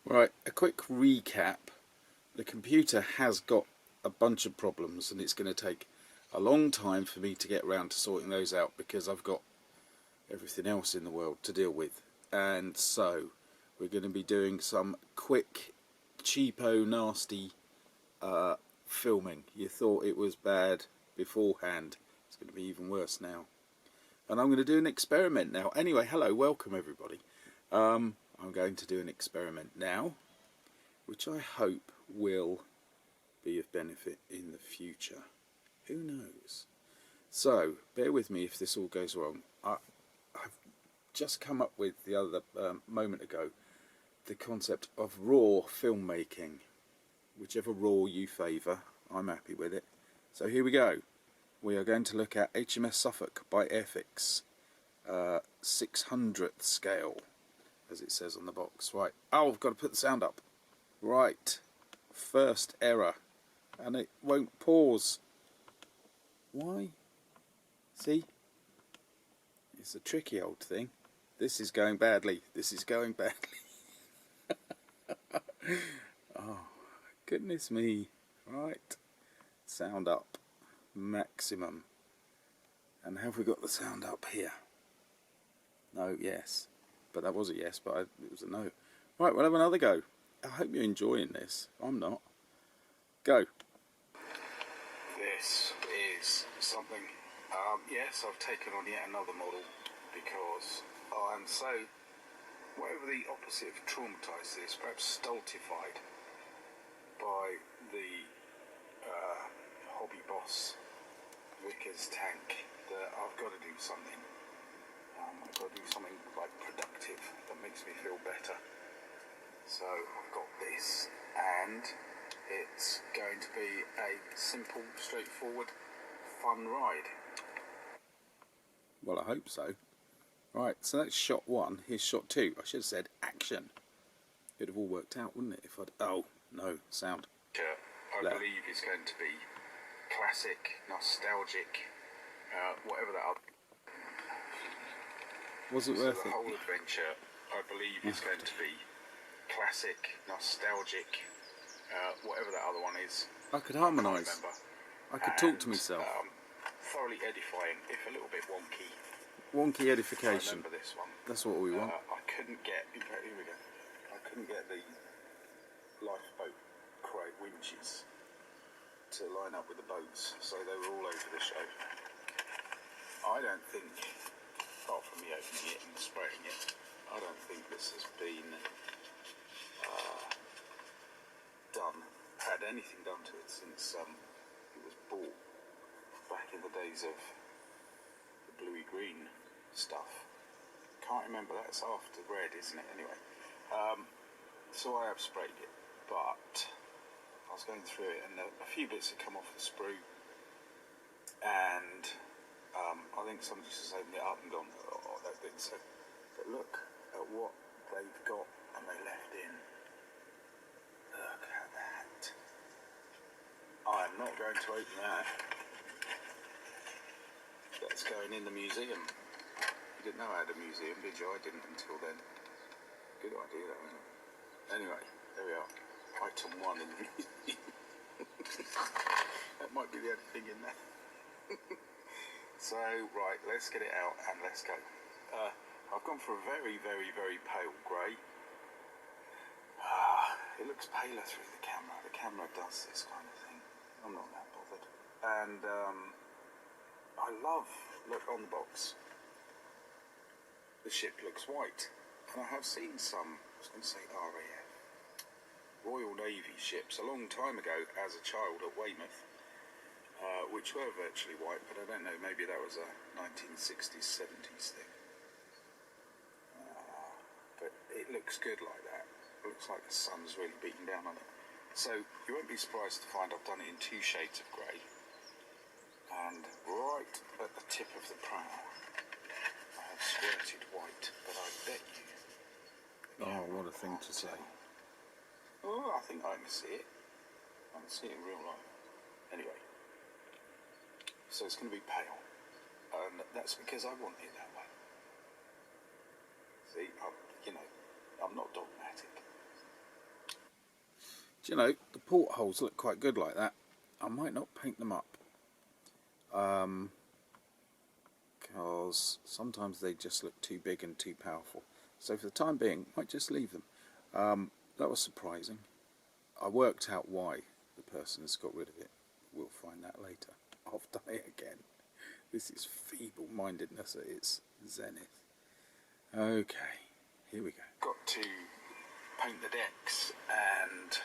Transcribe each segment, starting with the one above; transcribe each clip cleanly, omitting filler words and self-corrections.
Right, a quick recap. The computer has got a bunch of problems and it's going to take a long time for me to get around to sorting those out because I've got everything else in the world to deal with. And so we're going to be doing some quick, cheapo, nasty filming. You thought it was bad beforehand. It's going to be even worse now. And I'm going to do an experiment now. Anyway, hello, welcome everybody. I'm going to do an experiment now, which I hope will be of benefit in the future. Who knows? So, bear with me if this all goes wrong. I've just come up with the other moment ago the concept of raw filmmaking. Whichever raw you favour, I'm happy with it. So here we go. We are going to look at HMS Suffolk by Airfix, 600th scale, as it says on the box. Right, oh, I've got to put the sound up. Right, first error, and it won't pause. Why? See? It's a tricky old thing. This is going badly. This is going badly. Oh, goodness me. Right, sound up. Maximum. And have we got the sound up here? No, yes. But that was a yes, but it was a no. Right, we'll have another go. I hope you're enjoying this. I'm not. Go. This is something, yes, I've taken on yet another model because I'm so, whatever the opposite of traumatised is, perhaps stultified by the hobby boss Vickers tank that I've got to do something. I've got to do something like productive that makes me feel better. So I've got this, and it's going to be a simple, straightforward, fun ride. Well, I hope so. Right, so that's shot one. Here's shot two. I should have said action. It'd have all worked out, wouldn't it? If I'd... Oh, no, sound. I believe is going to be classic, nostalgic, whatever that. Was it worth it? The whole adventure, I believe, is going to be classic, nostalgic, whatever that other one is. I could harmonise. I could talk to myself. Thoroughly edifying, if a little bit wonky. Wonky edification. I remember this one. That's what we want. I couldn't get. In fact, here we go. I couldn't get the lifeboat crate winches to line up with the boats, so they were all over the show. I don't think, apart from me opening it and spraying it, I don't think this has been had anything done to it since it was bought back in the days of the bluey green stuff. Can't remember, that's after red, isn't it? Anyway, so I have sprayed it, but I was going through it and a few bits had come off the sprue, and I think somebody just opened it up and gone, oh, that didn't so. But look at what they've got and they left in. Look at that. I am not going to open that. That's going in the museum. You didn't know I had a museum, did you? I didn't until then. Good idea, that, wasn't it? Anyway, there we are. Item 1 in the museum. That might be the only thing in there. So, right, let's get it out and let's go. I've gone for a very, very, very pale grey. It looks paler through the camera. The camera does this kind of thing. I'm not that bothered. And I love, look on the box, the ship looks white. And I have seen some, I was going to say RAF, Royal Navy ships a long time ago as a child at Weymouth, which were virtually white, but I don't know, maybe that was a 1960s, 70s thing. But it looks good like that. It looks like the sun's really beating down on it. So you won't be surprised to find I've done it in 2 shades of grey. And right at the tip of the prow, I have squirted white, but I bet you... Oh, what a thing to say. Oh, I think I can see it. I can see it in real life. Anyway. So it's going to be pale. And that's because I want it that way. See, I'm not dogmatic. Do you know, the portholes look quite good like that. I might not paint them up. Because sometimes they just look too big and too powerful. So for the time being, I might just leave them. That was surprising. I worked out why the person has got rid of it. We'll find that later. I've done it again. This is feeble-mindedness at its zenith. Okay, here we go. Got to paint the decks and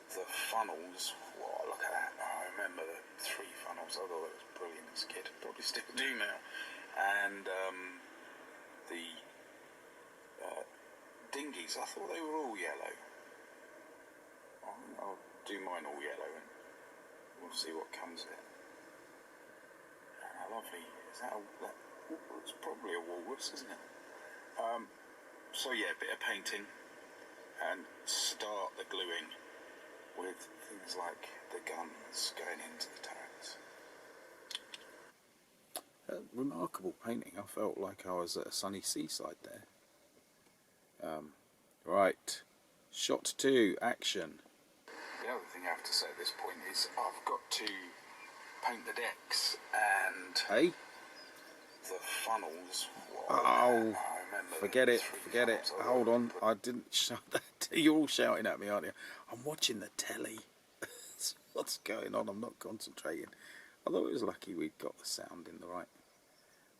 the funnels. Whoa, look at that. I remember the 3 funnels. I thought it was brilliant as a kid. Probably still do now. And the dinghies, I thought they were all yellow. I'll do mine all yellow and we'll see what comes of it. Lovely. Is that it's probably a walrus, isn't it? So yeah, a bit of painting and start the gluing with things like the guns going into the turrets. Remarkable painting. I felt like I was at a sunny seaside there. Right, shot 2, action. The other thing I have to say at this point is I've got to paint the decks and the funnels. Oh, forget it. Hold on, I didn't shout that. You're all shouting at me, aren't you? I'm watching the telly. What's going on? I'm not concentrating. I thought it was lucky we'd got the sound in the right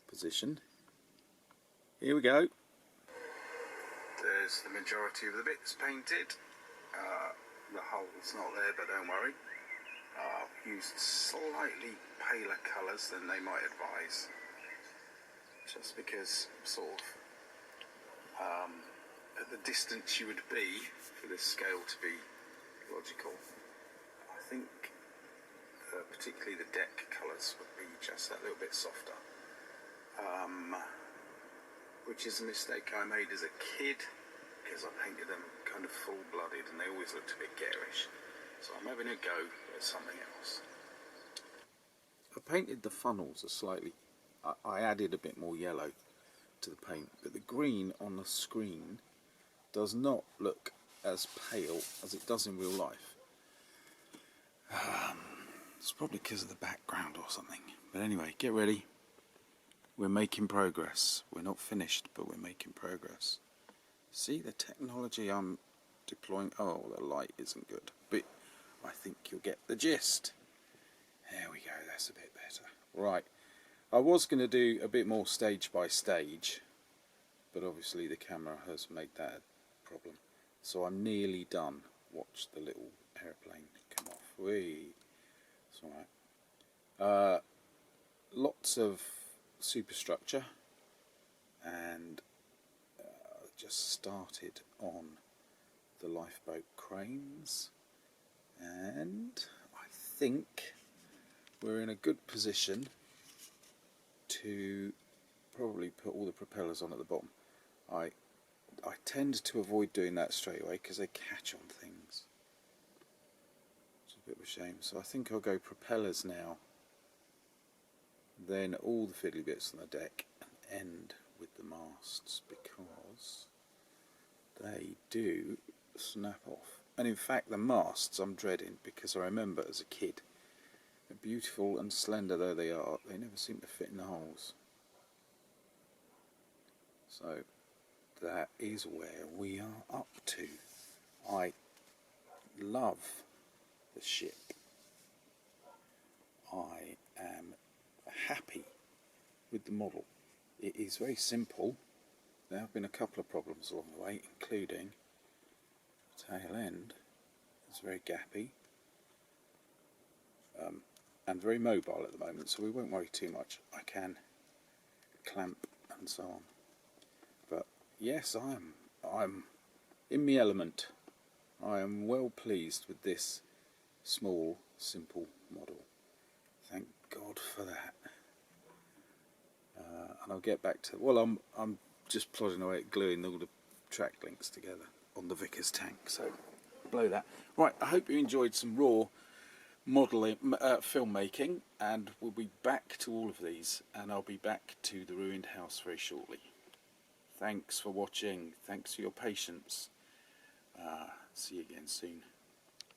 position. Here we go. There's the majority of the bits painted. The hole's not there, but don't worry. I've used slightly paler colours than they might advise, just because sort of at the distance you would be for this scale to be logical. I think particularly the deck colours would be just that little bit softer, which is a mistake I made as a kid because I painted them kind of full-blooded and they always looked a bit garish. So I'm having a go at something else. I painted the funnels slightly. I added a bit more yellow to the paint, but the green on the screen does not look as pale as it does in real life. It's probably because of the background or something. But anyway, get ready. We're making progress. We're not finished, but we're making progress. See the technology I'm deploying? Oh, the light isn't good, but I think you'll get the gist. There we go, that's a bit better. Right, I was going to do a bit more stage by stage, but obviously the camera has made that a problem. So I'm nearly done. Watch the little airplane come off. Whee! It's alright. Lots of superstructure, and just started on the lifeboat cranes, and I think we're in a good position to probably put all the propellers on at the bottom. I tend to avoid doing that straight away because they catch on things. It's a bit of a shame. So I think I'll go propellers now, then all the fiddly bits on the deck, and end with the masts because they do snap off. And in fact the masts I'm dreading because I remember as a kid, beautiful and slender though they are, they never seem to fit in the holes. So that is where we are up to. I love the ship. I am happy with the model. It is very simple. There have been a couple of problems along the way, including the tail end. It's very gappy and very mobile at the moment, so we won't worry too much. I can clamp and so on. But yes, I'm in my element. I am well pleased with this small, simple model. Thank God for that. And I'll get back to, well, I'm just plodding away at gluing all the track links together on the Vickers tank, so blow that. Right, I hope you enjoyed some raw modelling, filmmaking, and we'll be back to all of these, and I'll be back to the ruined house very shortly. Thanks for watching, thanks for your patience. See you again soon.